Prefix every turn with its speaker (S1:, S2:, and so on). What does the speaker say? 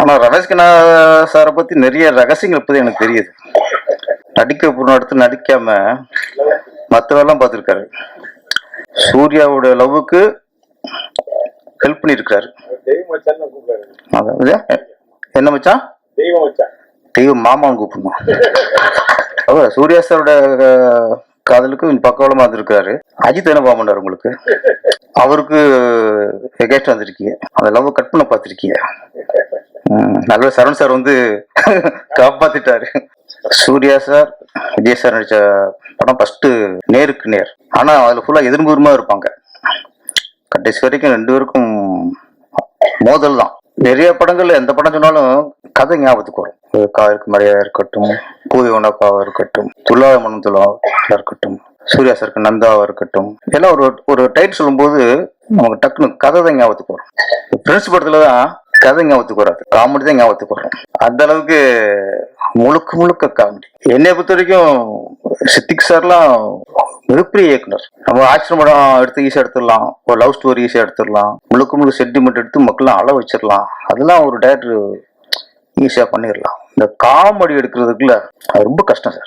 S1: ஆனா ரமேஷ் கண்ணா சாரை பத்தி நிறைய ரகசியங்கள் இப்போதான் எனக்கு தெரியுது. நடிக்க போன இடத்துல நடிக்காம மற்றவெல்லாம் பார்த்துருக்காரு. சூர்யாவோட லவ்வுக்கு ஹெல்ப் பண்ணியிருக்காரு. அதாவது என்ன மச்சான், தெய்வம் மாமான்னு கூப்பிடணும். அவர் சூர்யா சாரோட காதலுக்கு பக்கவளமா வந்திருக்காரு. அஜித் என்ன போக மாட்டார் உங்களுக்கு, அவருக்கு எகேஸ்ட் வந்திருக்கீங்க, அந்த லவ் கட் பண்ண பார்த்துருக்கீங்க. நல்ல சரண் சார் வந்து காப்பாத்திட்டாரு. சூர்யா சார் விஜய் சார் நடிச்ச படம் ஃபர்ஸ்ட் நேருக்கு நேர். ஆனா அதுல ஃபுல்லா எதிர்பூர்வமா இருப்பாங்க. கடைசி வரைக்கும் ரெண்டு பேருக்கும் மோதல் தான். நிறைய படங்கள்ல எந்த படம் சொன்னாலும் கதை ஞாபகத்துக்கு வரும். காதலுக்கு மரியாதை இருக்கட்டும், பூவி உனக்காவா இருக்கட்டும், துல்லாத மனம் துல்லாவா இருக்கட்டும், சூர்யா சாருக்கு நந்தாவா இருக்கட்டும், எல்லாம் ஒரு டைட்டில் சொல்லும்போது நமக்கு டக்குனு கதை தான் ஞாபகத்துக்கு வரும். பிரின்ஸ் படத்துலதான் கதை ஞாபகத்துக்கு வராது, காமெடி தான் ஞாபகத்துக்கு வரும். அந்த அளவுக்கு முழுக்க முழுக்க காமெடி. என்னை பொறுத்த வரைக்கும் சித்திக் சார்லாம் மிகப்பெரிய இயக்குனர். நம்ம ஆக்ஷன் படம் எடுத்து ஈஸியா எடுத்துடலாம், ஒரு லவ் ஸ்டோரி ஈஸியா எடுத்துடலாம், முழுக்க முழுக்க சென்டிமெண்ட் எடுத்து மக்கள்லாம் அள வச்சிடலாம். அதெல்லாம் ஒரு டேரக்டர் ஈஸியா பண்ணிடலாம். இந்த காமெடி எடுக்கிறதுக்குள்ள அது ரொம்ப கஷ்டம் சார்.